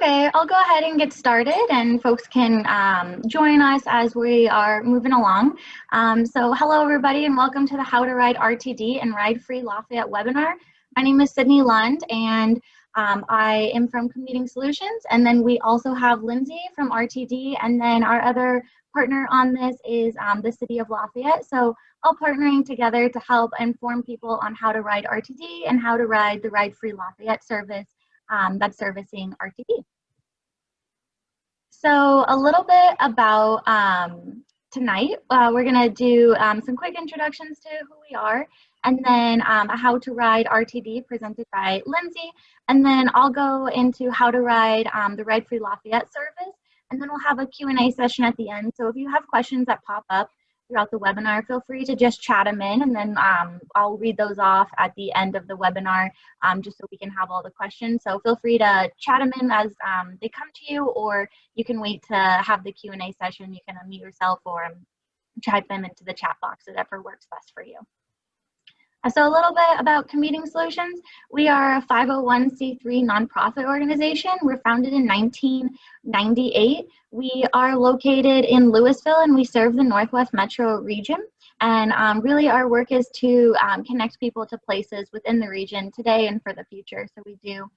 Okay, I'll go ahead and get started and folks can join us as we are moving along. So hello everybody and welcome to the How to Ride RTD and Ride Free Lafayette webinar. My name is Sydney Lund and I am from Commuting Solutions, and then we also have Lindsay from RTD, and then our other partner on this is the City of Lafayette. So all partnering together to help inform people on how to ride RTD and how to ride the Ride Free Lafayette service that's servicing RTD. So a little bit about tonight. We're going to do some quick introductions to who we are, and then a how to ride RTD presented by Lindsay, and then I'll go into how to ride the Ride Free Lafayette service, and then we'll have a Q&A session at the end. So if you have questions that pop up throughout the webinar, feel free to just chat them in, and then I'll read those off at the end of the webinar just so we can have all the questions. So feel free to chat them in as they come to you, or you can wait to have the Q&A session. You can unmute yourself or type them into the chat box, whatever works best for you. So a little bit about Commuting Solutions. We are a 501c3 nonprofit organization. We're founded in 1998. We are located in Louisville, and we serve the Northwest Metro region. And really our work is to connect people to places within the region today and for the future. So we do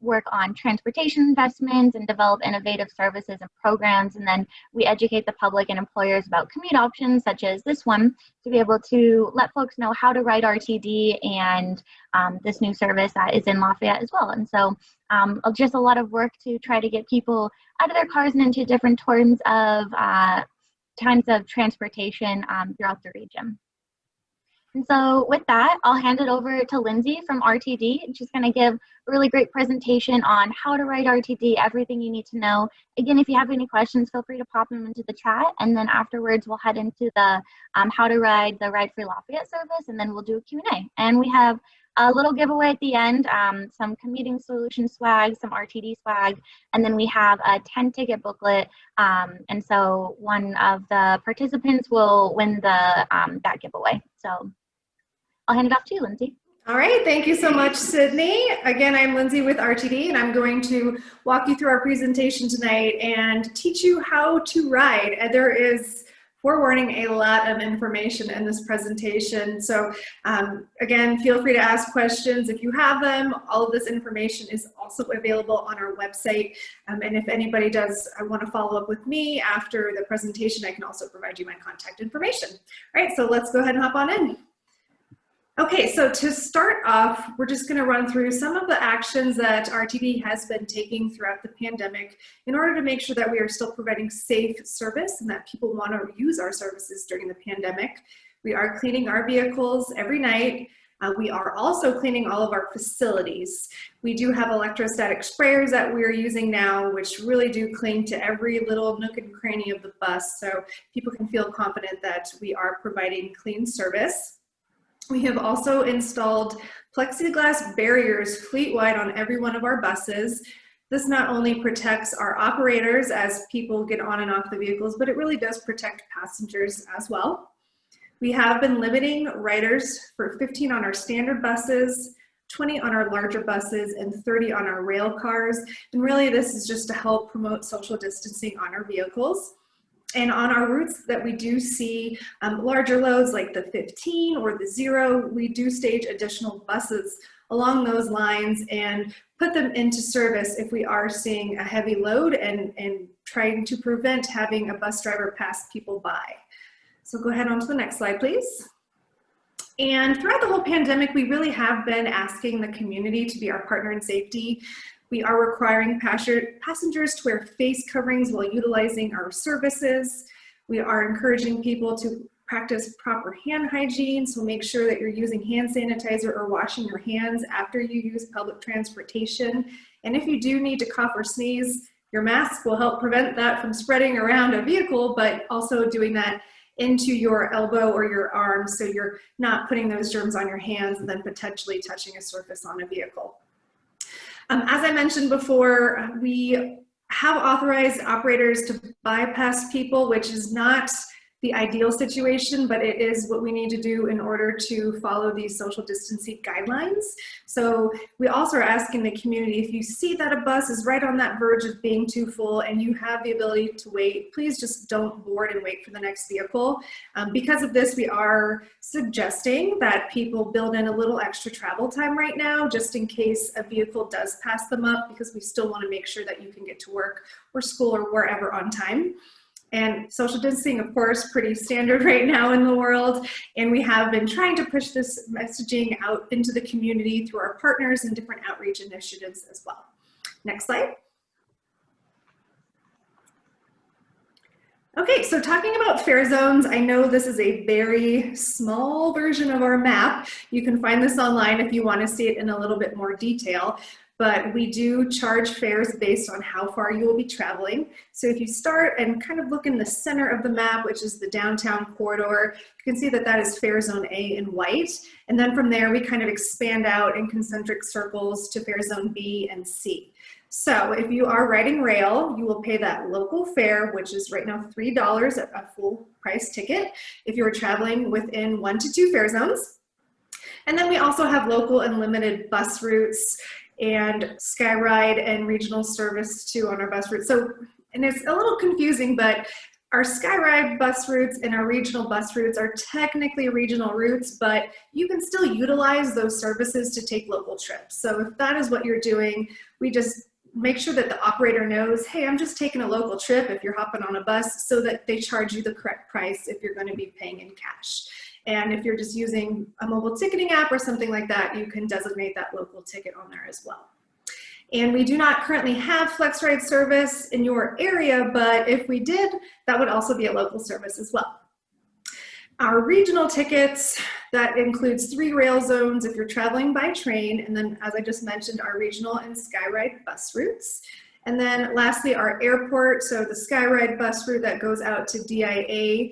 work on transportation investments and develop innovative services and programs, and then we educate the public and employers about commute options such as this one to be able to let folks know how to ride RTD and this new service that is in Lafayette as well. And so just a lot of work to try to get people out of their cars and into different types of transportation throughout the region. And so with that, I'll hand it over to Lindsay from RTD, and she's going to give a really great presentation on how to ride RTD, everything you need to know. Again, if you have any questions, feel free to pop them into the chat, and then afterwards we'll head into the how to ride the Ride Free Lafayette service, and then we'll do a Q&A. And we have a little giveaway at the end, some Commuting Solutions swag, some RTD swag, and then we have a 10-ticket booklet, and so one of the participants will win the that giveaway. So I'll hand it off to you, Lindsay. All right, thank you so much, Sydney. Again, I'm Lindsay with RTD, and I'm going to walk you through our presentation tonight and teach you how to ride. And there is, forewarning, a lot of information in this presentation. So again, feel free to ask questions if you have them. All of this information is also available on our website. And if anybody does want to follow up with me after the presentation, I can also provide you my contact information. All right, so let's go ahead and hop on in. Okay, so to start off, we're just going to run through some of the actions that RTD has been taking throughout the pandemic in order to make sure that we are still providing safe service and that people want to use our services during the pandemic. We are cleaning our vehicles every night. We are also cleaning all of our facilities. We do have electrostatic sprayers that we're using now, which really do cling to every little nook and cranny of the bus, so people can feel confident that we are providing clean service. We have also installed plexiglass barriers fleet-wide on every one of our buses. This not only protects our operators as people get on and off the vehicles, but it really does protect passengers as well. We have been limiting riders for 15 on our standard buses, 20 on our larger buses, and 30 on our rail cars. And really this is just to help promote social distancing on our vehicles. And on our routes that we do see larger loads like the 15 or the 0, we do stage additional buses along those lines and put them into service if we are seeing a heavy load and trying to prevent having a bus driver pass people by. So go ahead on to the next slide, please. And throughout the whole pandemic, we really have been asking the community to be our partner in safety. We are requiring passengers to wear face coverings while utilizing our services. We are encouraging people to practice proper hand hygiene, so make sure that you're using hand sanitizer or washing your hands after you use public transportation. And if you do need to cough or sneeze, your mask will help prevent that from spreading around a vehicle, but also doing that into your elbow or your arm so you're not putting those germs on your hands and then potentially touching a surface on a vehicle. As I mentioned before, we have authorized operators to bypass people, which is not the ideal situation, but it is what we need to do in order to follow these social distancing guidelines. So we also are asking the community, if you see that a bus is right on that verge of being too full and you have the ability to wait, please just don't board and wait for the next vehicle. Because of this, we are suggesting that people build in a little extra travel time right now, just in case a vehicle does pass them up, because we still want to make sure that you can get to work or school or wherever on time. And social distancing, of course, pretty standard right now in the world. And we have been trying to push this messaging out into the community through our partners and different outreach initiatives as well. Next slide. Okay, so talking about fare zones, I know this is a very small version of our map. You can find this online if you want to see it in a little bit more detail. But we do charge fares based on how far you will be traveling. So if you start and kind of look in the center of the map, which is the downtown corridor, you can see that that is fare zone A in white. And then from there, we kind of expand out in concentric circles to fare zone B and C. So if you are riding rail, you will pay that local fare, which is right now $3 at a full price ticket if you're traveling within 1 to 2 fare zones. And then we also have local and limited bus routes and SkyRide and regional service too on our bus routes. So, and it's a little confusing, but our SkyRide bus routes and our regional bus routes are technically regional routes, but you can still utilize those services to take local trips. So if that is what you're doing, we just make sure that the operator knows, hey, I'm just taking a local trip if you're hopping on a bus, so that they charge you the correct price if you're going to be paying in cash. And if you're just using a mobile ticketing app or something like that, you can designate that local ticket on there as well. And we do not currently have FlexRide service in your area, but if we did, that would also be a local service as well. Our regional tickets, that includes 3 rail zones if you're traveling by train, and then as I just mentioned, our regional and SkyRide bus routes. And then lastly, our airport, so the SkyRide bus route that goes out to DIA,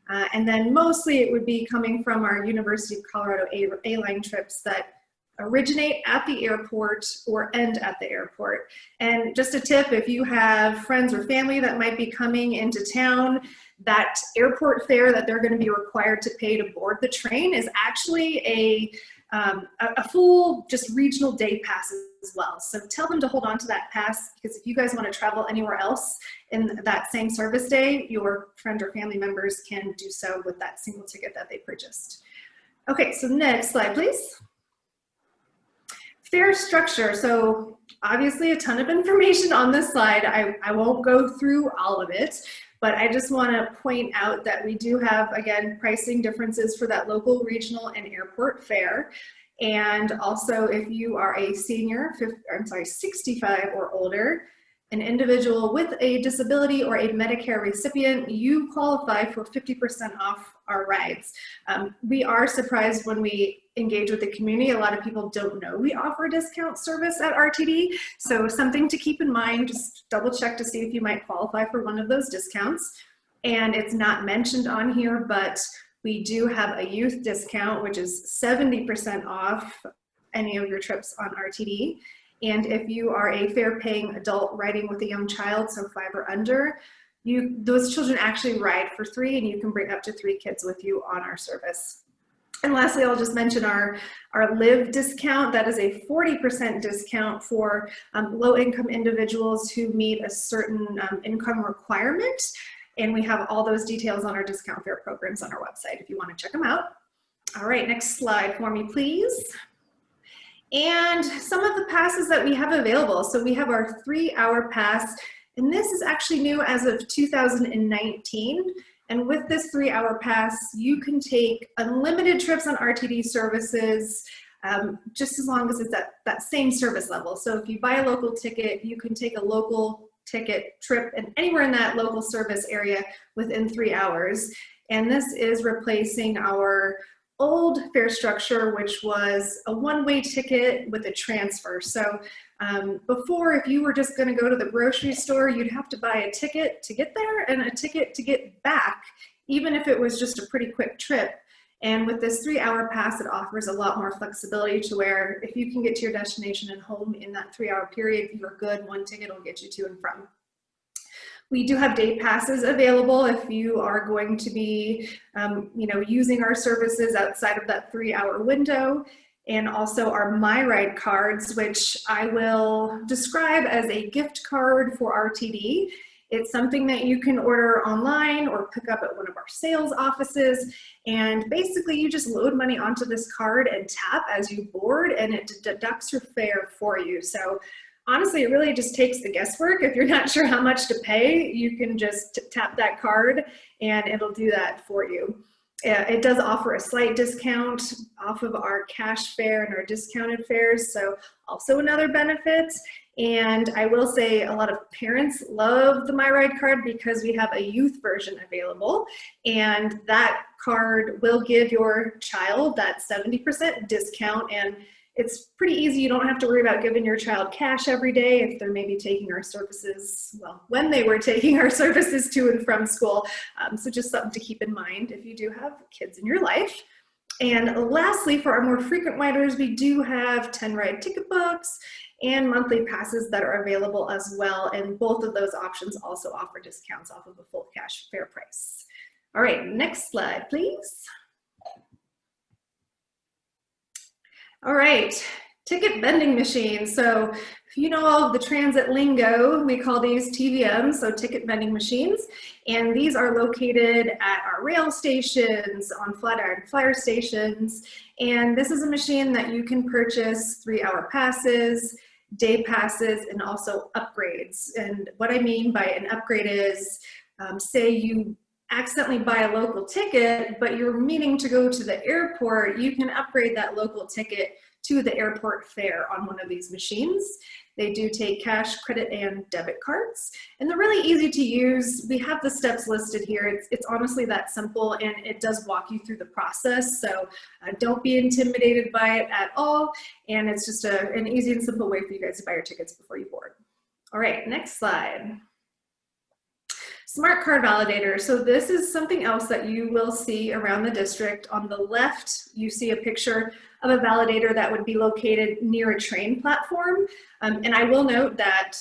and then mostly it would be coming from our University of Colorado A-line trips that originate at the airport or end at the airport. And just a tip, if you have friends or family that might be coming into town, that airport fare that they're going to be required to pay to board the train is actually a full just regional day pass as well. So tell them to hold on to that pass, because if you guys want to travel anywhere else in that same service day, your friend or family members can do so with that single ticket that they purchased. Okay, so next slide, please. Fare structure. So obviously a ton of information on this slide. I won't go through all of it, but I just want to point out that we do have, again, pricing differences for that local, regional, and airport fare. And also, if you are a senior, 65 or older, an individual with a disability or a Medicare recipient, you qualify for 50% off our rides. We are surprised when we engage with the community. A lot of people don't know we offer a discount service at RTD. So something to keep in mind, just double check to see if you might qualify for one of those discounts. And it's not mentioned on here, but we do have a youth discount, which is 70% off any of your trips on RTD. And if you are a fare-paying adult riding with a young child, so 5 or under, those children actually ride for free, and you can bring up to 3 kids with you on our service. And lastly, I'll just mention our Live discount. That is a 40% discount for low-income individuals who meet a certain income requirement. And we have all those details on our discount fare programs on our website if you want to check them out. All right, next slide for me, please. And some of the passes that we have available. So we have our 3-hour pass, and this is actually new as of 2019. And with this 3-hour pass, you can take unlimited trips on RTD services, just as long as it's at that same service level. So if you buy a local ticket, you can take a local ticket trip and anywhere in that local service area within 3 hours. And this is replacing our old fare structure, which was a one-way ticket with a transfer. So before, if you were just going to go to the grocery store, you'd have to buy a ticket to get there and a ticket to get back, even if it was just a pretty quick trip. And with this 3-hour pass, it offers a lot more flexibility to where if you can get to your destination and home in that 3-hour period, you're good. One ticket will get you to and from. We do have day passes available if you are going to be, using our services outside of that 3-hour window. And also our MyRide cards, which I will describe as a gift card for RTD. It's something that you can order online or pick up at one of our sales offices. And basically you just load money onto this card and tap as you board, and it deducts your fare for you. So honestly, it really just takes the guesswork. If you're not sure how much to pay, you can just tap that card and it'll do that for you. It does offer a slight discount off of our cash fare and our discounted fares, so also another benefit. And I will say a lot of parents love the MyRide card because we have a youth version available, and that card will give your child that 70% discount, and it's pretty easy. You don't have to worry about giving your child cash every day if they're maybe taking our services, well, when they were taking our services to and from school. So just something to keep in mind if you do have kids in your life. And lastly, for our more frequent riders, we do have 10 ride ticket books and monthly passes that are available as well. And both of those options also offer discounts off of the full cash fare price. All right, next slide, please. All right, ticket vending machines. So if you know all of the transit lingo, we call these TVMs, so ticket vending machines. And these are located at our rail stations, on Flatiron Flyer stations. And this is a machine that you can purchase 3-hour passes, day passes, and also upgrades. And what I mean by an upgrade is, say you accidentally buy a local ticket, but you're meaning to go to the airport, you can upgrade that local ticket to the airport fare on one of these machines. They do take cash, credit, and debit cards, and they're really easy to use. We have the steps listed here. It's honestly that simple, and it does walk you through the process, so don't be intimidated by it at all, and it's just an easy and simple way for you guys to buy your tickets before you board. All right, next slide. Smart card validator. So this is something else that you will see around the district. On the left, you see a picture of a validator that would be located near a train platform. And I will note that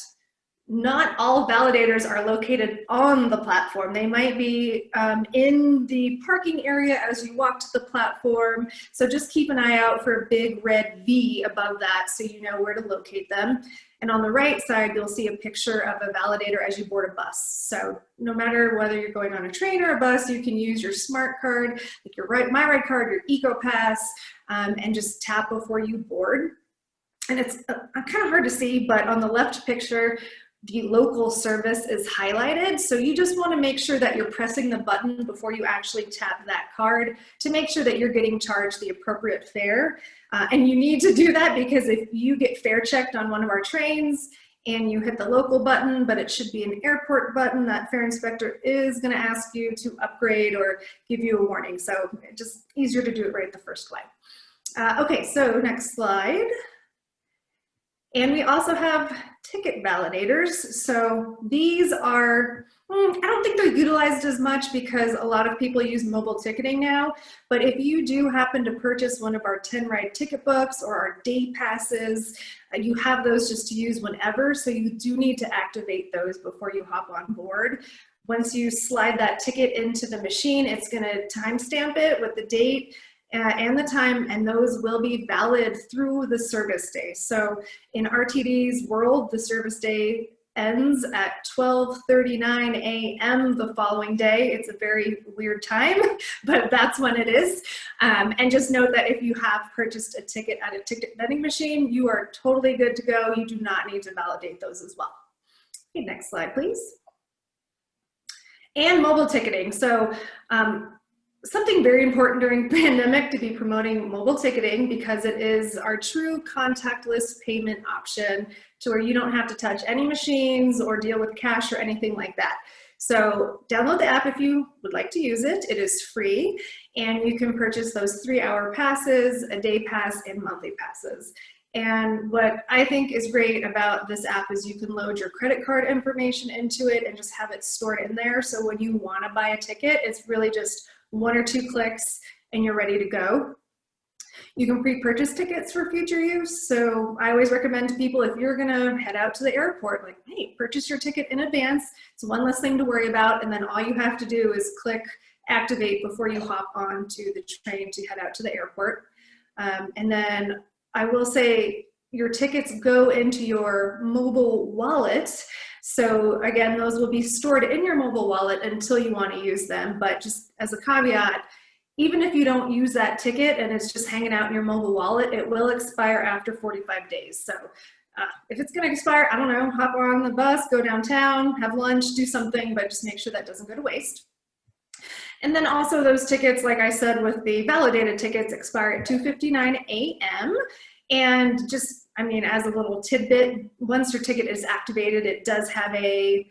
not all validators are located on the platform. They might be in the parking area as you walk to the platform. So just keep an eye out for a big red V above that so you know where to locate them. And on the right side, you'll see a picture of a validator as you board a bus. So no matter whether you're going on a train or a bus, you can use your smart card, like your MyRide card, your EcoPass, and just tap before you board. And it's kind of hard to see, but on the left picture, the local service is highlighted. So you just want to make sure that you're pressing the button before you actually tap that card to make sure that you're getting charged the appropriate fare. And you need to do that because if you get fare checked on one of our trains and you hit the local button, but it should be an airport button, that fare inspector is going to ask you to upgrade or give you a warning. So it's just easier to do it right the first way. Okay, so next slide. And we also have ticket validators. So these are, I don't think they're utilized as much because a lot of people use mobile ticketing now, but if you do happen to purchase one of our 10 ride ticket books or our day passes, you have those just to use whenever, so you do need to activate those before you hop on board. Once you slide that ticket into the machine, it's gonna timestamp it with the date and the time, and those will be valid through the service day. So in RTD's world, the service day ends at 12:39 a.m. the following day. It's a very weird time, but that's when it is. And just note that if you have purchased a ticket at a ticket vending machine, you are totally good to go. You do not need to validate those as well. Okay, next slide, please. And mobile ticketing. So something very important during the pandemic to be promoting mobile ticketing because it is our true contactless payment option to where you don't have to touch any machines or deal with cash or anything like that. So download the app if you would like to use it. It is free, and you can purchase those 3-hour passes, a day pass, and monthly passes. And what I think is great about this app is you can load your credit card information into it and just have it stored in there. So when you want to buy a ticket, it's really just 1 or 2 clicks and you're ready to go. You can pre-purchase tickets for future use. So I always recommend to people, if you're gonna head out to the airport, like, hey, purchase your ticket in advance. It's one less thing to worry about. And then all you have to do is click activate before you hop onto the train to head out to the airport. And then I will say your tickets go into your mobile wallet. So again, those will be stored in your mobile wallet until you want to use them. But just as a caveat, even if you don't use that ticket and it's just hanging out in your mobile wallet, it will expire after 45 days. So if it's going to expire, I don't know, hop on the bus, go downtown, have lunch, do something, but just make sure that doesn't go to waste. And then also those tickets, like I said, with the validated tickets, expire at 2:59 a.m. And just, I mean, as a little tidbit, once your ticket is activated, it does have a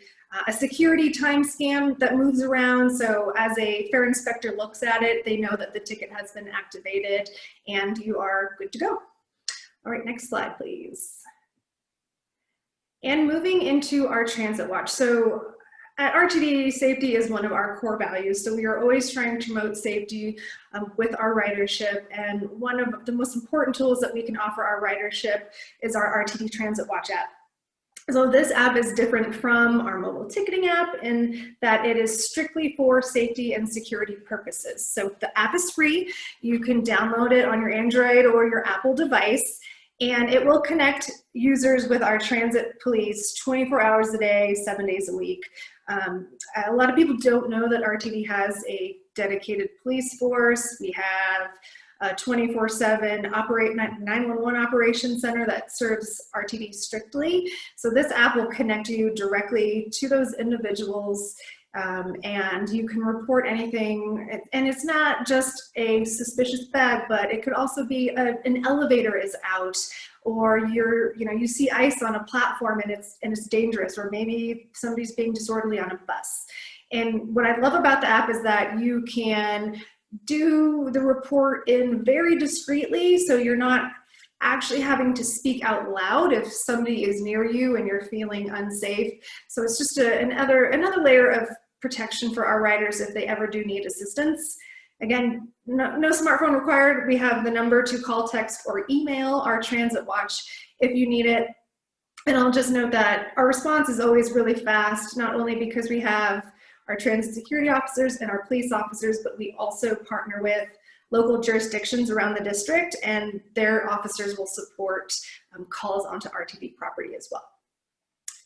security time scan that moves around. So as a fare inspector looks at it, they know that the ticket has been activated and you are good to go. All right, next slide, please. And moving into our transit watch. So at RTD, safety is one of our core values. So we are always trying to promote safety with our ridership. And one of the most important tools that we can offer our ridership is our RTD Transit Watch app. So this app is different from our mobile ticketing app in that it is strictly for safety and security purposes. So the app is free. You can download it on your Android or your Apple device, and it will connect users with our transit police 24 hours a day, 7 days a week. A lot of people don't know that RTD has a dedicated police force. We have a 24/7 911 operations center that serves RTD strictly. So this app will connect you directly to those individuals, and you can report anything. And it's not just a suspicious bag, but it could also be an elevator is out, or you see ice on a platform and it's dangerous, or maybe somebody's being disorderly on a bus. And what I love about the app is that you can do the report in very discreetly, so you're not actually having to speak out loud if somebody is near you and you're feeling unsafe. So it's just another layer of protection for our riders if they ever do need assistance. Again, no smartphone required. We have the number to call, text, or email our transit watch if you need it. And I'll just note that our response is always really fast, not only because we have our transit security officers and our police officers, but we also partner with local jurisdictions around the district, and their officers will support calls onto RTD property as well.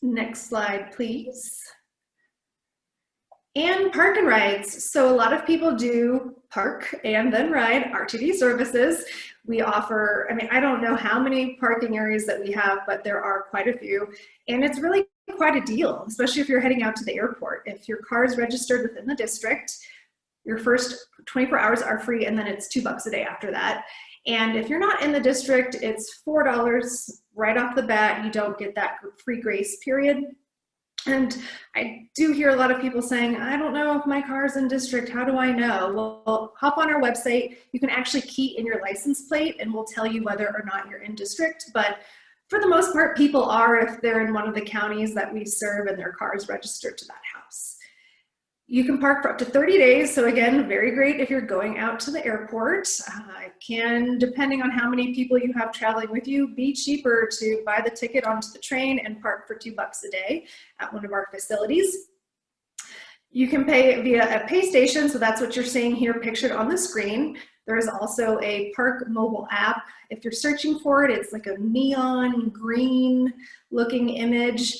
Next slide, please. And park and rides. So a lot of people do park and then ride RTD services. We offer, I mean, I don't know how many parking areas that we have, but there are quite a few. And it's really quite a deal, especially if you're heading out to the airport. If your car is registered within the district, your first 24 hours are free, and then it's $2 a day after that. And if you're not in the district, it's $4 right off the bat. You don't get that free grace period. And I do hear a lot of people saying, I don't know if my car is in district, how do I know? Well, hop on our website. You can actually key in your license plate and we'll tell you whether or not you're in district. But for the most part, people are if they're in one of the counties that we serve and their car is registered to that house. You can park for up to 30 days. So again, very great if you're going out to the airport. It can, depending on how many people you have traveling with you, be cheaper to buy the ticket onto the train and park for $2 a day at one of our facilities. You can pay via a pay station. So that's what you're seeing here pictured on the screen. There is also a Park mobile app. If you're searching for it, it's like a neon green looking image.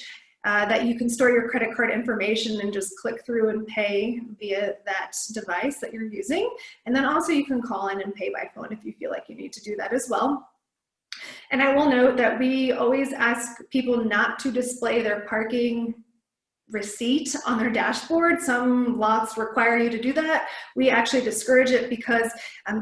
That you can store your credit card information and just click through and pay via that device that you're using. And then also you can call in and pay by phone if you feel like you need to do that as well. And I will note that we always ask people not to display their parking receipt on their dashboard. Some lots require you to do that. We actually discourage it because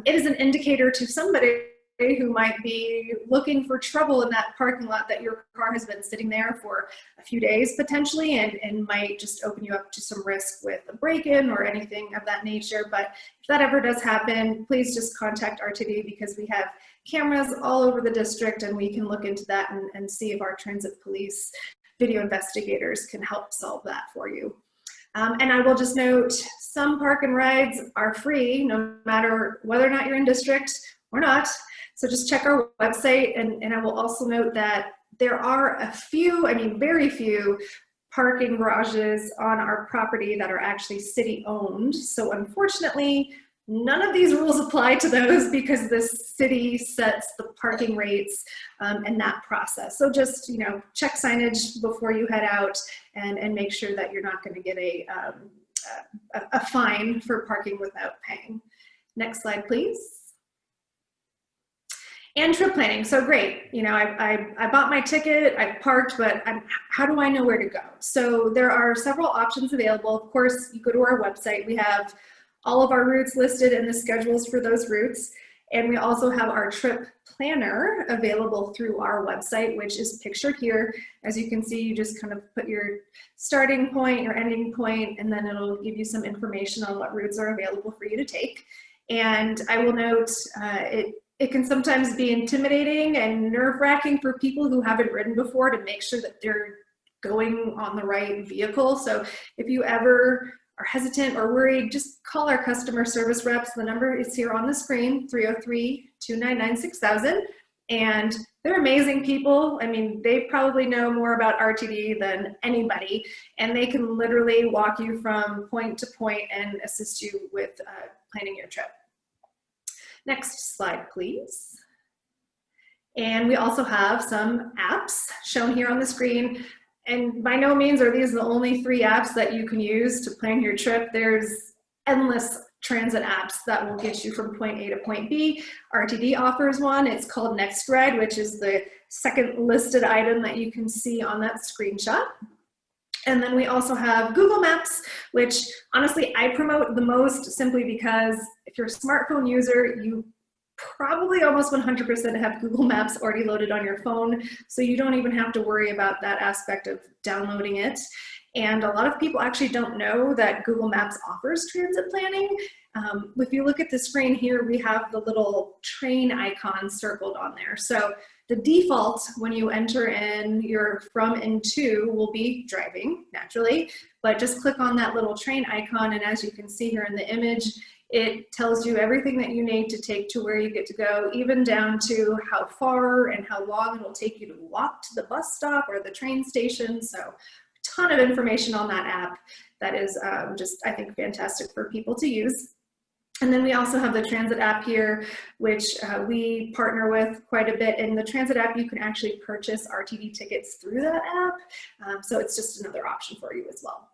it is an indicator to somebody who might be looking for trouble in that parking lot that your car has been sitting there for a few days potentially, and might just open you up to some risk with a break-in or anything of that nature. But if that ever does happen, please just contact RTD because we have cameras all over the district and we can look into that and see if our transit police video investigators can help solve that for you. And I will just note, some park and rides are free no matter whether or not you're in district or not. So just check our website, and I will also note that there are a few, I mean very few, parking garages on our property that are actually city owned. So unfortunately, none of these rules apply to those because the city sets the parking rates and that process. So just, you know, check signage before you head out and make sure that you're not going to get a fine for parking without paying. Next slide, please. And trip planning, so great. You know, I bought my ticket, I parked, but how do I know where to go? So there are several options available. Of course, you go to our website. We have all of our routes listed and the schedules for those routes. And we also have our trip planner available through our website, which is pictured here. As you can see, you just kind of put your starting point, your ending point, and then it'll give you some information on what routes are available for you to take. And I will note, it can sometimes be intimidating and nerve-wracking for people who haven't ridden before to make sure that they're going on the right vehicle. So if you ever are hesitant or worried, just call our customer service reps. The number is here on the screen, 303-299-6000. And they're amazing people. I mean, they probably know more about RTD than anybody, and they can literally walk you from point to point and assist you with planning your trip. Next slide, please. And we also have some apps shown here on the screen. And by no means are these the only 3 apps that you can use to plan your trip. There's endless transit apps that will get you from point A to point B. RTD offers one. It's called MetroRide, which is the second listed item that you can see on that screenshot. And then we also have Google Maps, which honestly I promote the most simply because if you're a smartphone user, you probably almost 100% have Google Maps already loaded on your phone, so you don't even have to worry about that aspect of downloading it. And a lot of people actually don't know that Google Maps offers transit planning. If you look at the screen here, we have the little train icon circled on there. So the default when you enter in your from and to will be driving, naturally, but just click on that little train icon, and as you can see here in the image, it tells you everything that you need to take to where you get to go, even down to how far and how long it'll take you to walk to the bus stop or the train station. So a ton of information on that app that is just, I think, fantastic for people to use. And then we also have the transit app here, which we partner with quite a bit. In the transit app, you can actually purchase RTD tickets through that app. So it's just another option for you as well.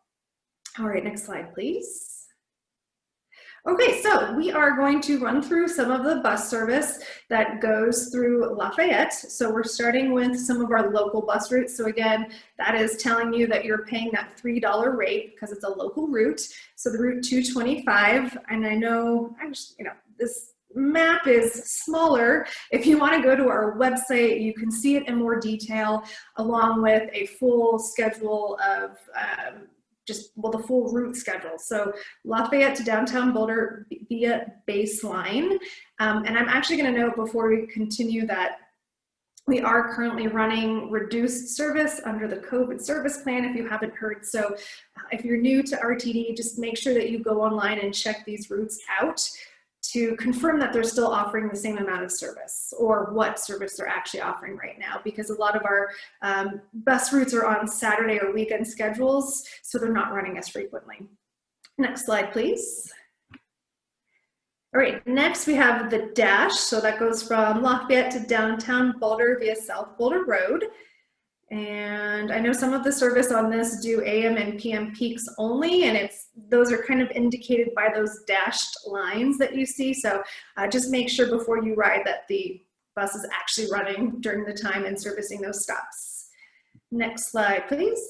All right, next slide, please. Okay, so we are going to run through some of the bus service that goes through Lafayette. So we're starting with some of our local bus routes. So again, that is telling you that you're paying that $3 rate because it's a local route. So the route 225, and I know, this map is smaller. If you want to go to our website, you can see it in more detail along with a full schedule of the full route schedule. So Lafayette to downtown Boulder via baseline. And I'm actually going to note before we continue that we are currently running reduced service under the COVID service plan, if you haven't heard. So if you're new to RTD, just make sure that you go online and check these routes out to confirm that they're still offering the same amount of service or what service they're actually offering right now, because a lot of our bus routes are on Saturday or weekend schedules, so they're not running as frequently. Next slide, please. All right, next we have the Dash. So that goes from Lafayette to downtown Boulder via South Boulder Road. And I know some of the service on this do AM and PM peaks only, and those are kind of indicated by those dashed lines that you see. So just make sure before you ride that the bus is actually running during the time and servicing those stops. Next slide, please.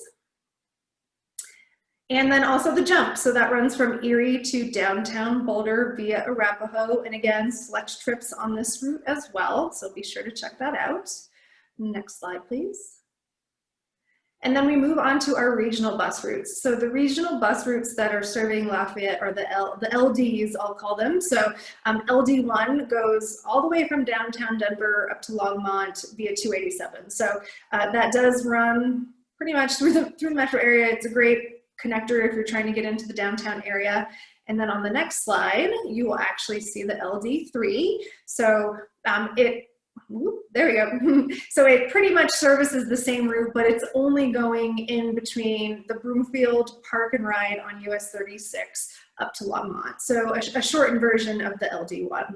And then also the Jump. So that runs from Erie to downtown Boulder via Arapahoe. And again, select trips on this route as well. So be sure to check that out. Next slide, please. And then we move on to our regional bus routes. So the regional bus routes that are serving Lafayette are the LDs, I'll call them. So LD1 goes all the way from downtown Denver up to Longmont via 287. So that does run pretty much through the metro area. It's a great connector if you're trying to get into the downtown area. And then on the next slide, you will actually see the LD3. So there we go. So it pretty much services the same route, but it's only going in between the Broomfield Park-n-Ride on US 36 up to Longmont. So a shortened version of the LD1.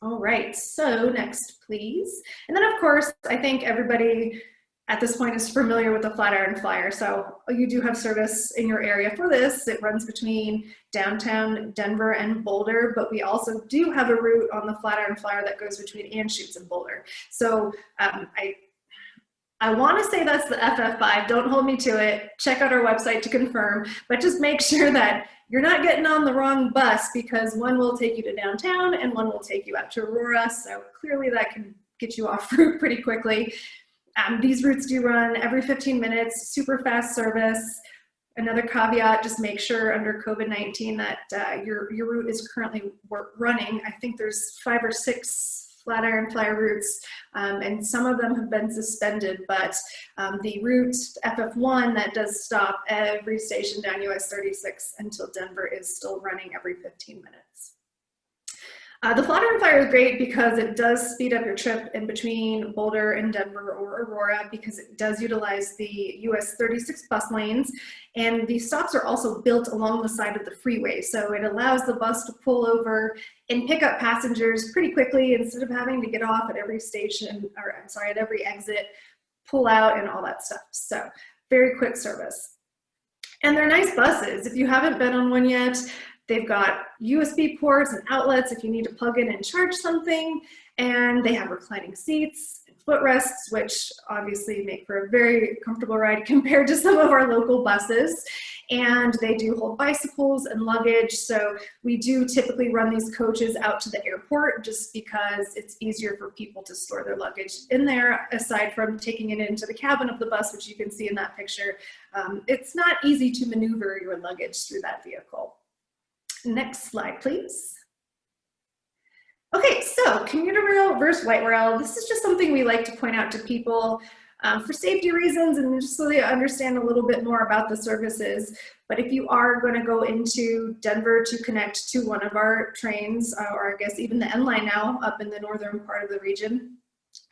All right, so next, please. And then, of course, I think everybody at this point is familiar with the Flatiron Flyer. So you do have service in your area for this. It runs between downtown Denver and Boulder, but we also do have a route on the Flatiron Flyer that goes between Anschutz and Boulder. So I want to say that's the FF5. Don't hold me to it. Check out our website to confirm, but just make sure that you're not getting on the wrong bus, because one will take you to downtown and one will take you out to Aurora. So clearly that can get you off route pretty quickly. These routes do run every 15 minutes, super fast service. Another caveat, just make sure under COVID-19 that your route is currently running. I think there's 5 or 6 Flatiron Flyer routes, and some of them have been suspended, but the route FF1 that does stop every station down US 36 until Denver is still running every 15 minutes. The Flatiron Flyer is great because it does speed up your trip in between Boulder and Denver or Aurora, because it does utilize the US 36 bus lanes, and these stops are also built along the side of the freeway. So it allows the bus to pull over and pick up passengers pretty quickly instead of having to get off at every station, or I'm sorry, at every exit, pull out and all that stuff. So very quick service. And they're nice buses. If you haven't been on one yet, they've got USB ports and outlets if you need to plug in and charge something, and they have reclining seats and footrests, which obviously make for a very comfortable ride compared to some of our local buses. And they do hold bicycles and luggage, so we do typically run these coaches out to the airport just because it's easier for people to store their luggage in there, aside from taking it into the cabin of the bus, which you can see in that picture. It's not easy to maneuver your luggage through that vehicle. Next slide, please. Okay, so commuter rail versus white rail. This is just something we like to point out to people for safety reasons and just so they understand a little bit more about the services. But if you are going to go into Denver to connect to one of our trains, or I guess even the N line now up in the northern part of the region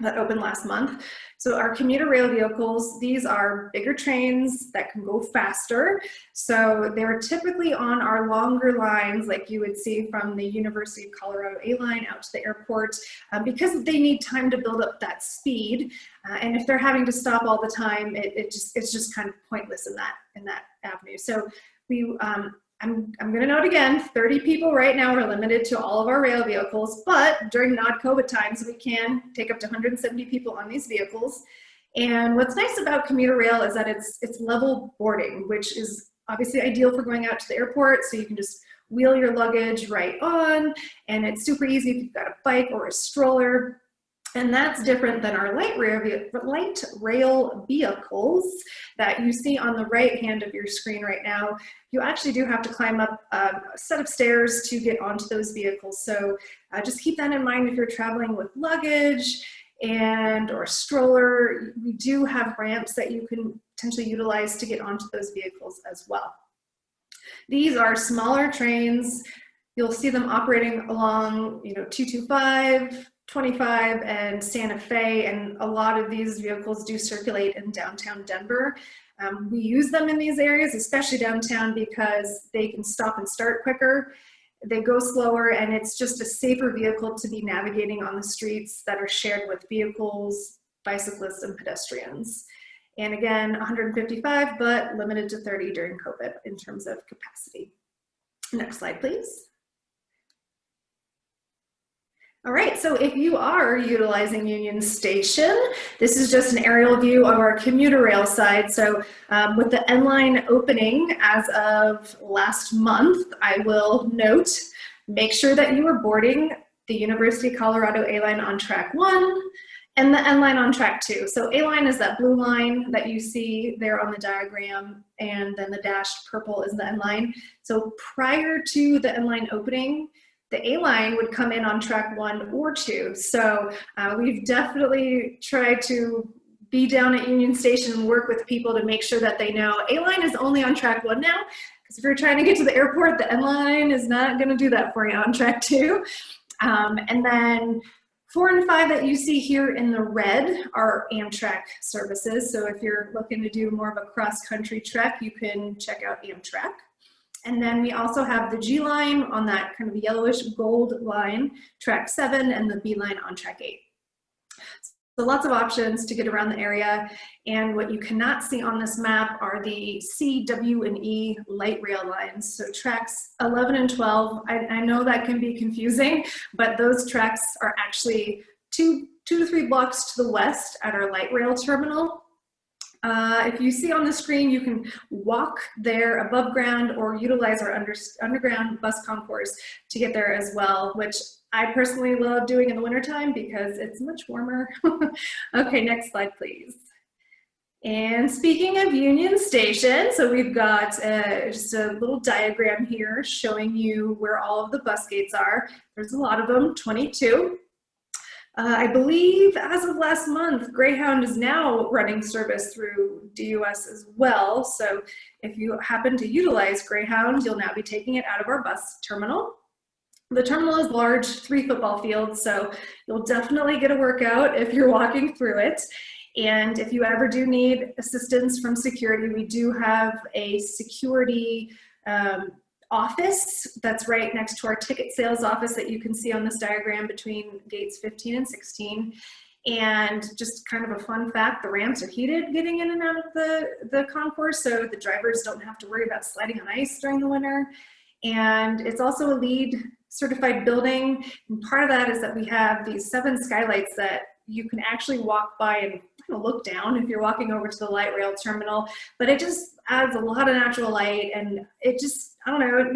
that opened last month. So our commuter rail vehicles, these are bigger trains that can go faster. So they're typically on our longer lines like you would see from the University of Colorado A line out to the airport, because they need time to build up that speed. And if they're having to stop all the time, it's just kind of pointless in that avenue. So I'm going to note again, 30 people right now are limited to all of our rail vehicles, but during non-COVID times, we can take up to 170 people on these vehicles. And what's nice about commuter rail is that it's level boarding, which is obviously ideal for going out to the airport, so you can just wheel your luggage right on, and it's super easy if you've got a bike or a stroller. And that's different than our light rail vehicles that you see on the right hand of your screen right now. You actually do have to climb up a set of stairs to get onto those vehicles. So just keep that in mind if you're traveling with luggage or a stroller. We do have ramps that you can potentially utilize to get onto those vehicles as well. These are smaller trains. You'll see them operating along 225, 25 and Santa Fe, and a lot of these vehicles do circulate in downtown Denver. We use them in these areas, especially downtown, because they can stop and start quicker. They go slower, and it's just a safer vehicle to be navigating on the streets that are shared with vehicles, bicyclists, and pedestrians. And again, 155, but limited to 30 during COVID in terms of capacity. Next slide, please. All right, so if you are utilizing Union Station, this is just an aerial view of our commuter rail side. So with the N line opening as of last month, I will note, make sure that you are boarding the University of Colorado A line on track 1 and the N line on track 2. So A line is that blue line that you see there on the diagram, and then the dashed purple is the N line. So prior to the N line opening, the A line would come in on track 1 or 2. So we've definitely tried to be down at Union Station and work with people to make sure that they know A-Line is only on track 1 now, because if you're trying to get to the airport, the N-Line is not going to do that for you on track 2. And then 4 and 5 that you see here in the red are Amtrak services. So if you're looking to do more of a cross-country trek, you can check out Amtrak. And then we also have the G line on that kind of yellowish gold line, track 7, and the B line on track 8. So lots of options to get around the area. And what you cannot see on this map are the C, W, and E light rail lines. So tracks 11 and 12, I know that can be confusing, but those tracks are actually two to 3 blocks to the west at our light rail terminal. If you see on the screen, you can walk there above ground or utilize our underground bus concourse to get there as well, which I personally love doing in the wintertime because it's much warmer. Okay, next slide, please. And speaking of Union Station, so we've got just a little diagram here showing you where all of the bus gates are. There's a lot of them, 22. I believe as of last month, Greyhound is now running service through DUS as well. So if you happen to utilize Greyhound, you'll now be taking it out of our bus terminal. The terminal is large, 3 football fields, so you'll definitely get a workout if you're walking through it. And if you ever do need assistance from security, we do have a security office that's right next to our ticket sales office that you can see on this diagram between gates 15 and 16. And just kind of a fun fact, the ramps are heated getting in and out of the concourse, so the drivers don't have to worry about sliding on ice during the winter. And it's also a LEED certified building. And part of that is that we have these 7 skylights that you can actually walk by and kind of look down if you're walking over to the light rail terminal, but it just adds a lot of natural light, and it just, I don't know,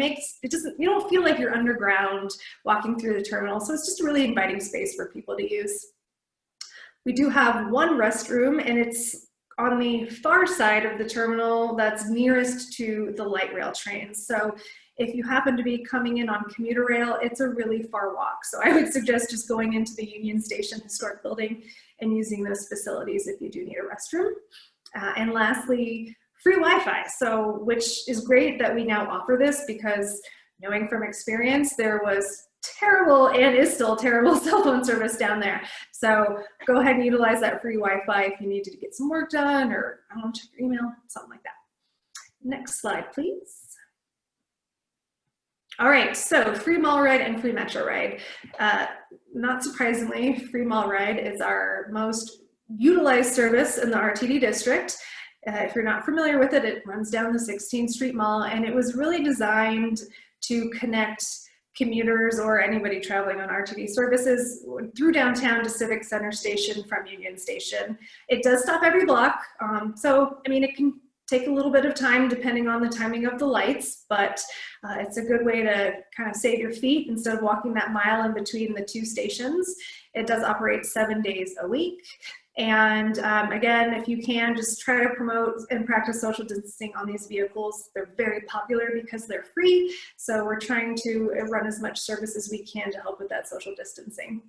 you don't feel like you're underground walking through the terminal, so it's just a really inviting space for people to use. We do have 1 restroom, and it's on the far side of the terminal that's nearest to the light rail trains. So if you happen to be coming in on commuter rail, it's a really far walk. So I would suggest just going into the Union Station historic building and using those facilities if you do need a restroom. And lastly, free Wi-Fi. So, which is great that we now offer this, because knowing from experience, there was terrible and is still terrible cell phone service down there. So go ahead and utilize that free Wi-Fi if you need to get some work done, or I don't know, check your email, something like that. Next slide, please. All right, so free MallRide and free MetroRide. Not surprisingly, free MallRide is our most utilized service in the RTD district. If you're not familiar with it, it runs down the 16th Street Mall, and it was really designed to connect commuters or anybody traveling on RTD services through downtown to Civic Center Station from Union Station. It does stop every block, so I mean, it can take a little bit of time depending on the timing of the lights, but it's a good way to kind of save your feet instead of walking that mile in between the 2 stations. It does operate 7 days a week. And again, if you can, just try to promote and practice social distancing on these vehicles. They're very popular because they're free. So we're trying to run as much service as we can to help with that social distancing.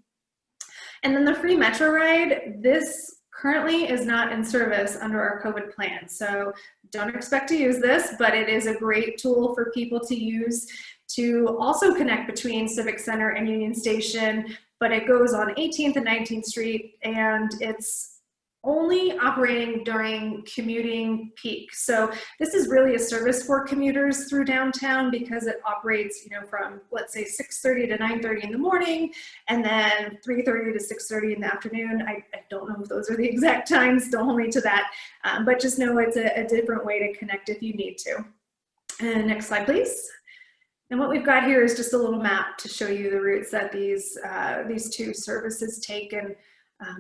And then the free MetroRide, this currently is not in service under our COVID plan. So don't expect to use this, but it is a great tool for people to use to also connect between Civic Center and Union Station, but it goes on 18th and 19th Street, and it's only operating during commuting peak. So this is really a service for commuters through downtown because it operates, from let's say 6:30 to 9:30 in the morning, and then 3:30 to 6:30 in the afternoon. I don't know if those are the exact times, don't hold me to that, but just know it's a different way to connect if you need to. And next slide, please. And what we've got here is just a little map to show you the routes that these 2 services take. And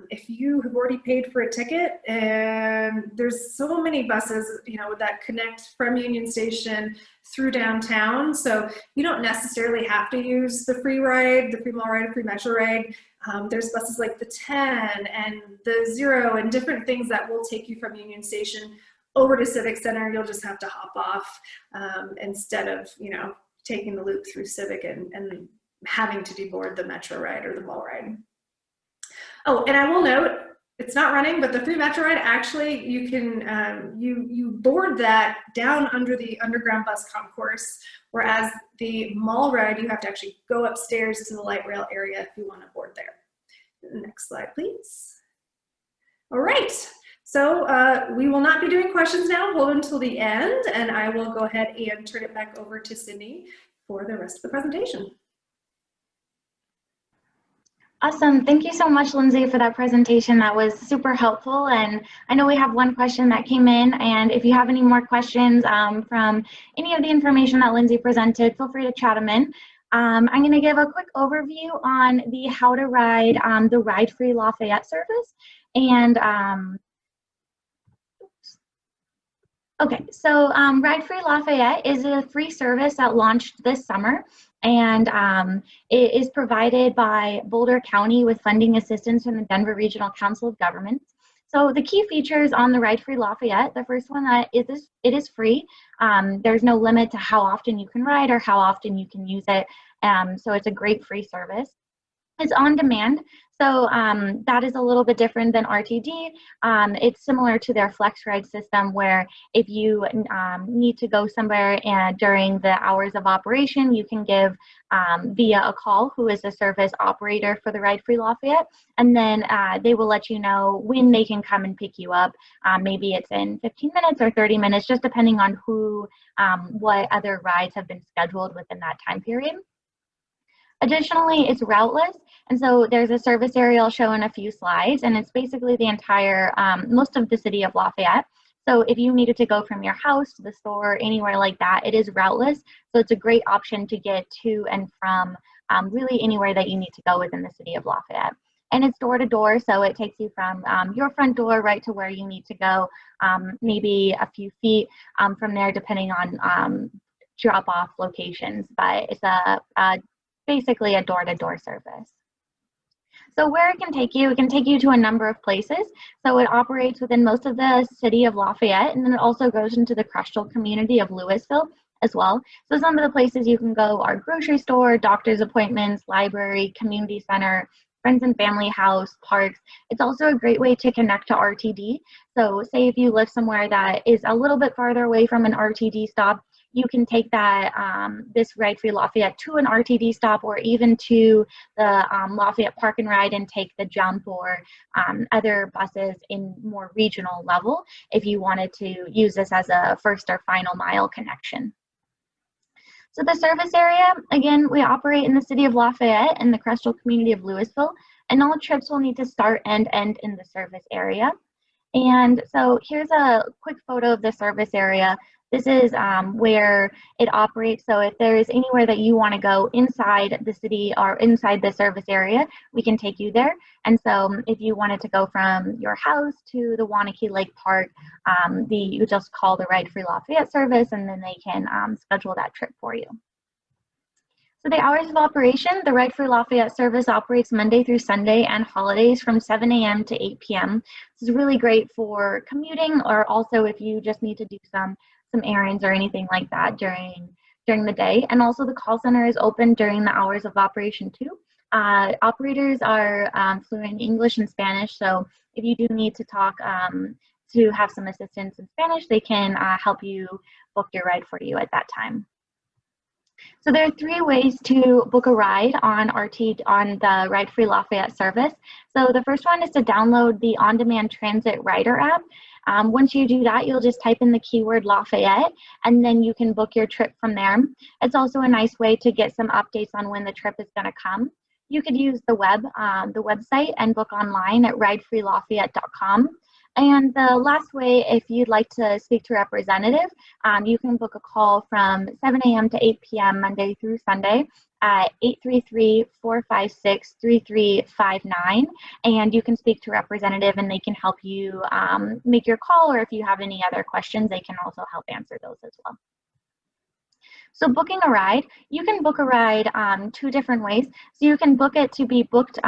if you have already paid for a ticket, and there's so many buses, that connect from Union Station through downtown, so you don't necessarily have to use the free ride, the free MallRide, free MetroRide. There's buses like the 10 and the 0 and different things that will take you from Union Station over to Civic Center. You'll just have to hop off instead of, taking the loop through Civic and having to deboard the MetroRide or the MallRide. Oh, and I will note, It's not running, but the free MetroRide, actually, you can you board that down under the underground bus concourse, whereas the MallRide, you have to actually go upstairs to the light rail area if you want to board there. Next slide, please. All right, so we will not be doing questions now. Hold until the end, and I will go ahead and turn it back over to Sydney for the rest of the presentation. Awesome. Thank you so much, Lindsay, for that presentation. That was super helpful. And I know we have one question that came in. And if you have any more questions from any of the information that Lindsay presented, feel free to chat them in. I'm going to give a quick overview on the how to ride the Ride Free Lafayette service. And okay, so Ride Free Lafayette is a free service that launched this summer. And it is provided by Boulder County with funding assistance from the Denver Regional Council of Governments. So the key features on the Ride Free Lafayette, the first one is it is free. There's no limit to how often you can ride or how often you can use it. So it's a great free service. It's on demand. So that is a little bit different than RTD. It's similar to their FlexRide system, where if you need to go somewhere and during the hours of operation, you can give via a call who is the service operator for the Ride Free Lafayette, and then they will let you know when they can come and pick you up. Maybe it's in 15 minutes or 30 minutes, just depending on who, what other rides have been scheduled within that time period. Additionally, it's routeless, and so there's a service area I'll show in a few slides, and it's basically the entire, most of the city of Lafayette. So if you needed to go from your house to the store, anywhere like that, it is routeless. So it's a great option to get to and from really anywhere that you need to go within the city of Lafayette. And it's door to door, so it takes you from your front door right to where you need to go, maybe a few feet from there, depending on drop-off locations. But it's basically a door-to-door service. So where it can take you to a number of places. So it operates within most of the city of Lafayette, and then it also goes into the Crestral community of Louisville as well. So some of the places you can go are grocery store, doctor's appointments, library, community center, friends and family house, parks. It's also a great way to connect to RTD. So say if you live somewhere that is a little bit farther away from an RTD stop, you can take that this Ride Free Lafayette to an RTD stop, or even to the Lafayette Park-n-Ride and take the jump, or other buses in more regional level if you wanted to use this as a first or final mile connection. So the service area, again, we operate in the city of Lafayette and the Crestral community of Louisville, and all trips will need to start and end in the service area. And so here's a quick photo of the service area. This is where it operates. So if there is anywhere that you want to go inside the city or inside the service area, we can take you there. And so if you wanted to go from your house to the Wanakee Lake Park, you just call the Ride Free Lafayette service, and then they can schedule that trip for you. So the hours of operation, the Ride Free Lafayette service operates Monday through Sunday and holidays from 7 a.m. to 8 p.m. This is really great for commuting, or also if you just need to do some errands or anything like that during the day. And also the call center is open during the hours of operation too. Operators are fluent in English and Spanish, so if you do need to talk to have some assistance in Spanish, they can help you book your ride for you at that time. So there are 3 ways to book a ride on the Ride Free Lafayette service. So the first one is to download the On-Demand Transit Rider app. Once you do that, you'll just type in the keyword Lafayette, and then you can book your trip from there. It's also a nice way to get some updates on when the trip is going to come. You could use the website and book online at ridefreelafayette.com. And the last way, if you'd like to speak to a representative, you can book a call from 7 a.m. to 8 p.m. Monday through Sunday at 833-456-3359. And you can speak to a representative, and they can help you make your call, or if you have any other questions, they can also help answer those as well. So booking a ride, you can book a ride 2 different ways. So you can book it to be booked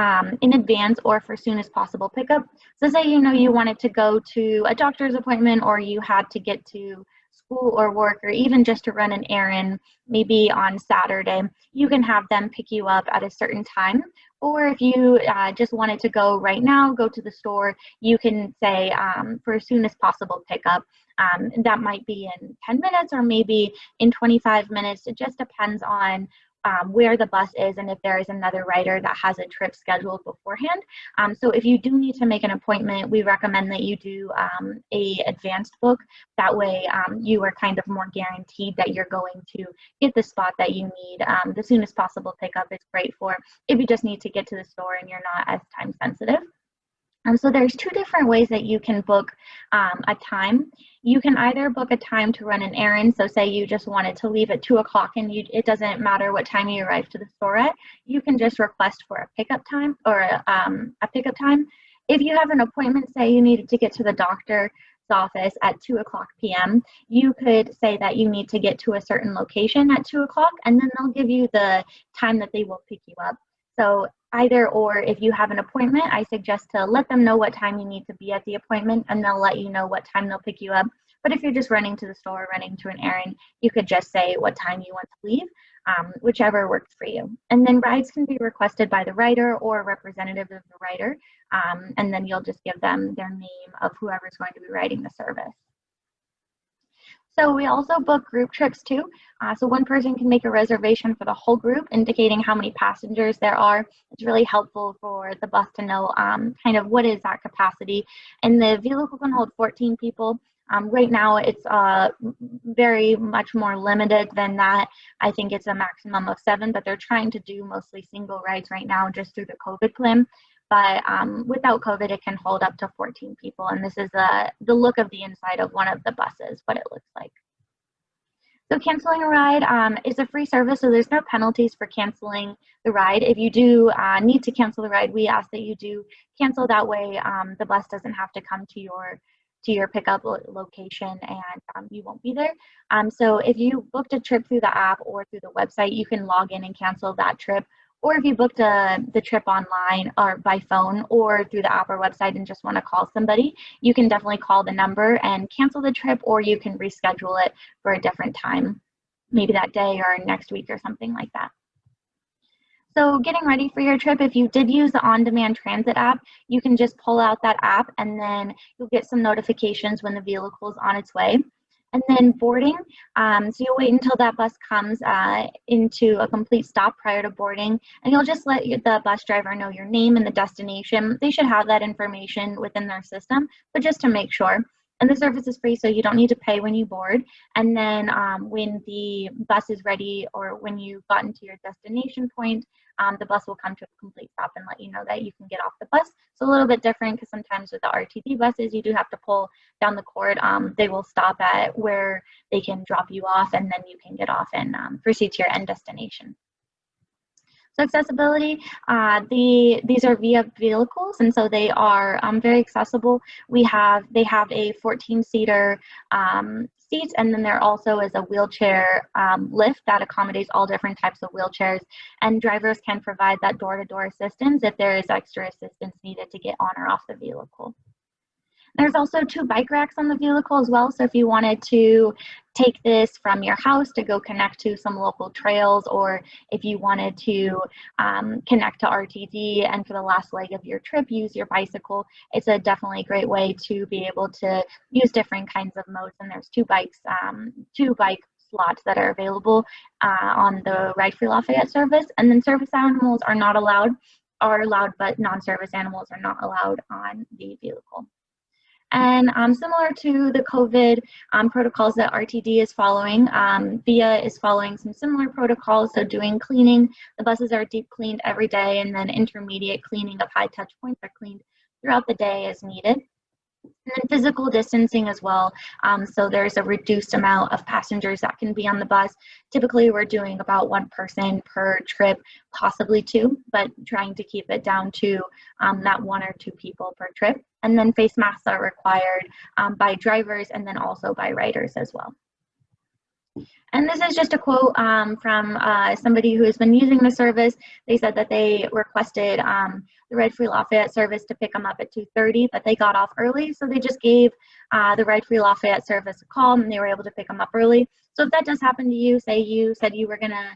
in advance or for soon as possible pickup. So say you wanted to go to a doctor's appointment, or you had to get to school or work, or even just to run an errand, maybe on Saturday, you can have them pick you up at a certain time. Or if you just wanted to go right now, go to the store, you can say for as soon as possible pickup. That might be in 10 minutes or maybe in 25 minutes. It just depends on where the bus is and if there is another rider that has a trip scheduled beforehand. So if you do need to make an appointment, we recommend that you do a advanced book. That way you are kind of more guaranteed that you're going to get the spot that you need. The soonest possible pickup is great for if you just need to get to the store and you're not as time sensitive. So there's two different ways that you can book a time. You can either book a time to run an errand. So say you just wanted to leave at 2 o'clock and it doesn't matter what time you arrive to the store at, you can just request for a pickup time or a pickup time. If you have an appointment, say you needed to get to the doctor's office at 2 o'clock p.m., you could say that you need to get to a certain location at 2 o'clock, and then they'll give you the time that they will pick you up. So either or, if you have an appointment, I suggest to let them know what time you need to be at the appointment, and they'll let you know what time they'll pick you up. But if you're just running to the store, running to an errand, you could just say what time you want to leave, whichever works for you. And then rides can be requested by the rider or a representative of the rider, and then you'll just give them their name of whoever's going to be riding the service. So we also book group trips too. So one person can make a reservation for the whole group, indicating how many passengers there are. It's really helpful for the bus to know kind of what is that capacity. And the vehicle can hold 14 people. Right now it's very much more limited than that. I think it's a maximum of 7, but they're trying to do mostly single rides right now just through the COVID plan. But without COVID, it can hold up to 14 people. And this is the look of the inside of one of the buses, what it looks like. So canceling a ride is a free service, so there's no penalties for canceling the ride. If you do need to cancel the ride, we ask that you do cancel. That way the bus doesn't have to come to your pickup location and you won't be there. So if you booked a trip through the app or through the website, you can log in and cancel that trip. Or if you booked the trip online or by phone or through the app or website and just want to call somebody, you can definitely call the number and cancel the trip, or you can reschedule it for a different time, maybe that day or next week or something like that. So getting ready for your trip, if you did use the on-demand transit app, you can just pull out that app and then you'll get some notifications when the vehicle is on its way. And then boarding, so you'll wait until that bus comes into a complete stop prior to boarding, and you'll just let the bus driver know your name and the destination. They should have that information within their system, but just to make sure. And the service is free, so you don't need to pay when you board. And then when the bus is ready or when you've gotten to your destination point, the bus will come to a complete stop and let you know that you can get off the bus. It's a little bit different because sometimes with the RTD buses, you do have to pull down the cord. They will stop at where they can drop you off, and then you can get off and proceed to your end destination. So accessibility, these are via vehicles, and so they are very accessible. They have a 14-seater seats, and then there also is a wheelchair lift that accommodates all different types of wheelchairs, and drivers can provide that door-to-door assistance if there is extra assistance needed to get on or off the vehicle. There's also 2 bike racks on the vehicle as well, so if you wanted to take this from your house to go connect to some local trails, or if you wanted to connect to RTD and for the last leg of your trip use your bicycle, it's a definitely great way to be able to use different kinds of modes. And there's 2 bike slots that are available on the Ride Free Lafayette service. And then service animals are allowed, but non-service animals are not allowed on the vehicle. And similar to the COVID protocols that RTD is following, VIA is following some similar protocols. So doing cleaning, the buses are deep cleaned every day, and then intermediate cleaning of high touch points are cleaned throughout the day as needed. And then physical distancing as well. So there's a reduced amount of passengers that can be on the bus. Typically, we're doing about 1 person per trip, possibly 2, but trying to keep it down to that 1 or 2 people per trip. And then face masks are required by drivers and then also by riders as well. And this is just a quote from somebody who has been using the service. They said that they requested the Ride Free Lafayette service to pick them up at 2:30, but they got off early. So they just gave the Ride Free Lafayette service a call, and they were able to pick them up early. So if that does happen to you, say you said you were going to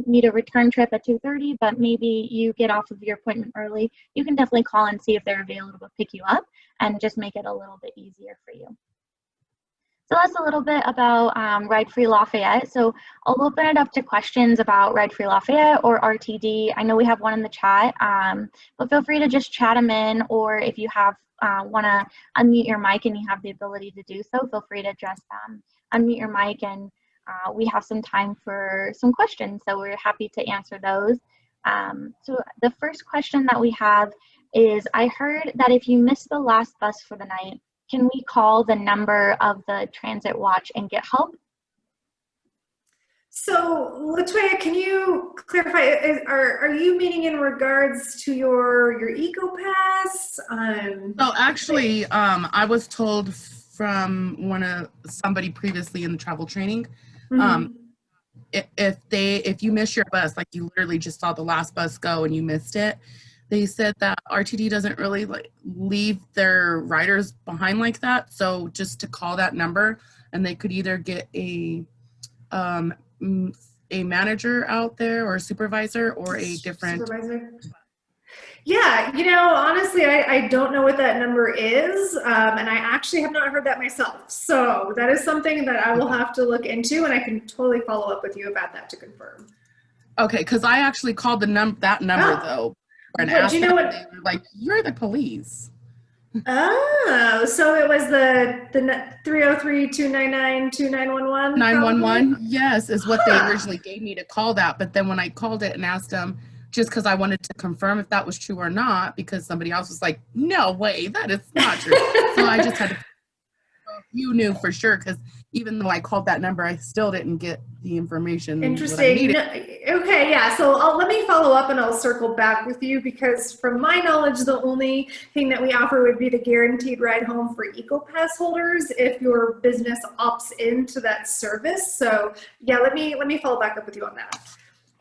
need a return trip at 2:30, but maybe you get off of your appointment early, you can definitely call and see if they're available to pick you up and just make it a little bit easier for you. So that's a little bit about Ride Free Lafayette. So I'll open it up to questions about Ride Free Lafayette or RTD. I know we have one in the chat, but feel free to just chat them in, or if you have want to unmute your mic and you have the ability to do so, feel free to just unmute your mic, and we have some time for some questions, so we're happy to answer those. So the first question that we have is, I heard that if you miss the last bus for the night, can we call the number of the transit watch and get help? So, Latoya, can you clarify, are you meaning in regards to your EcoPass? So actually, I was told from somebody previously in the travel training, if you miss your bus, like you literally just saw the last bus go and you missed it, they said that RTD doesn't really leave their riders behind like that. So just to call that number, and they could either get a manager out there or a supervisor or a different supervisor. Yeah, honestly, I don't know what that number is, and I actually have not heard that myself. So that is something that I will have to look into, and I can totally follow up with you about that to confirm. Okay, because I actually called that number though, and asked them, and they were like, "You're the police." Oh, so it was the 303-299-2911? 911, yes, is what they originally gave me to call that. But then when I called it and asked them, just because I wanted to confirm if that was true or not, because somebody else was like, "No way, that is not true." So I just had to, you knew for sure, because even though I called that number, I still didn't get the information. Interesting. Okay, yeah, so let me follow up and I'll circle back with you, because from my knowledge, the only thing that we offer would be the guaranteed ride home for EcoPass holders if your business opts into that service. So yeah, let me follow back up with you on that.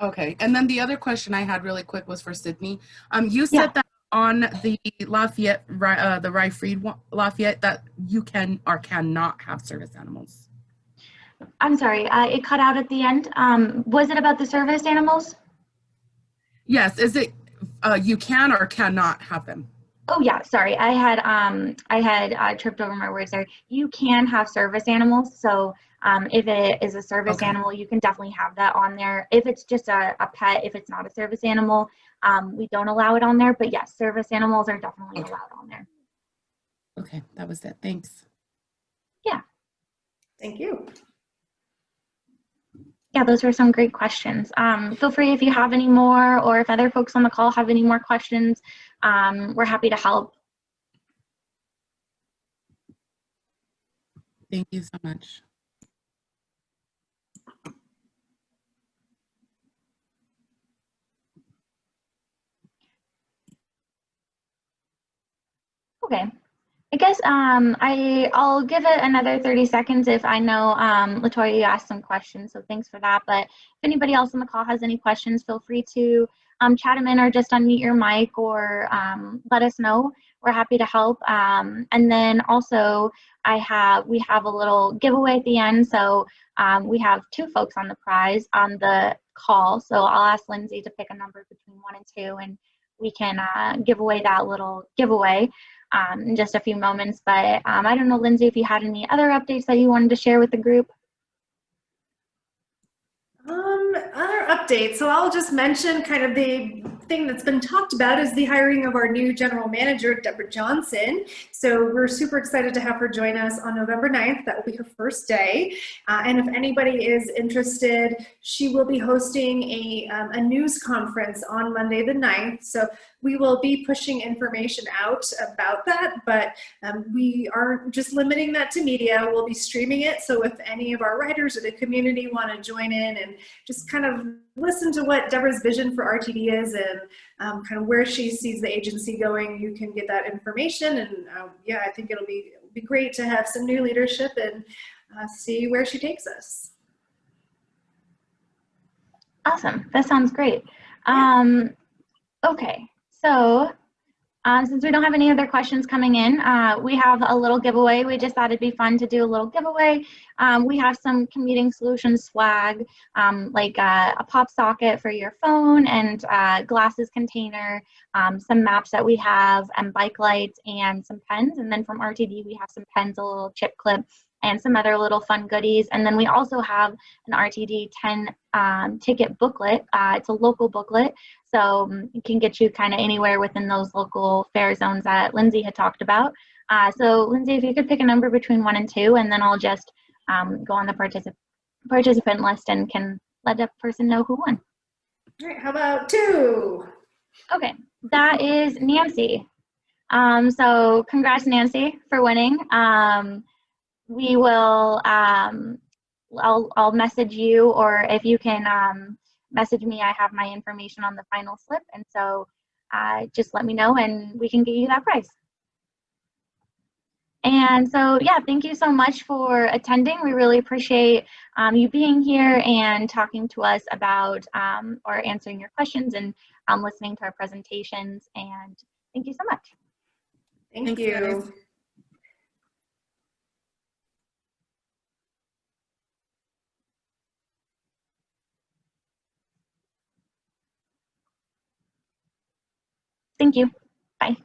Okay, and then the other question I had really quick was for Sydney. You said that on the Lafayette, the Ride Free Lafayette, that you can or cannot have service animals. I'm sorry, it cut out at the end. Was it about the service animals? Yes, is it you can or cannot have them? Oh yeah, sorry, I had tripped over my words there. You can have service animals, so if it is a service animal, you can definitely have that on there. If it's just a pet, if it's not a service animal, we don't allow it on there, but yes, service animals are definitely allowed on there. Okay, that was it. Thanks. Yeah. Thank you. Yeah, those were some great questions. Feel free if you have any more, or if other folks on the call have any more questions, we're happy to help. Thank you so much. Okay. I guess I'll give it another 30 seconds if I know Latoya, you asked some questions, so thanks for that. But if anybody else on the call has any questions, feel free to chat them in or just unmute your mic, or let us know. We're happy to help. And then also we have a little giveaway at the end. So we have 2 folks on the prize on the call. So I'll ask Lindsay to pick a number between 1 and 2, and we can give away that little giveaway in just a few moments. But I don't know, Lindsay, if you had any other updates that you wanted to share with the group. Other updates. So I'll just mention kind of the thing that's been talked about is the hiring of our new general manager, Deborah Johnson. So we're super excited to have her join us on November 9th. That will be her first day. And if anybody is interested, she will be hosting a news conference on Monday the 9th. So we will be pushing information out about that, but we aren't just limiting that to media. We'll be streaming it. So if any of our riders or the community want to join in and just kind of listen to what Deborah's vision for RTD is and kind of where she sees the agency going, you can get that information. And yeah, I think it'll be great to have some new leadership and see where she takes us. Awesome. That sounds great. Okay, so since we don't have any other questions coming in, we have a little giveaway. We just thought it'd be fun to do a little giveaway. We have some Commuting Solutions swag, like a pop socket for your phone and glasses container, some maps that we have, and bike lights, and some pens. And then from RTD, we have some pens, a little chip clip, and some other little fun goodies. And then we also have an RTD 10 ticket booklet. It's a local booklet, so it can get you kind of anywhere within those local fare zones that Lindsay had talked about. So Lindsay, if you could pick a number between 1 and 2, and then I'll just go on the participant list and can let that person know who won. All right, how about 2? Okay, that is Nancy. So congrats, Nancy, for winning. We will, I'll message you, or if you can message me, I have my information on the final slip. And so just let me know and we can get you that prize. And so, yeah, thank you so much for attending. We really appreciate you being here and talking to us about or answering your questions and listening to our presentations. And thank you so much. Thank Thanks, you. guys. Thank you. Bye.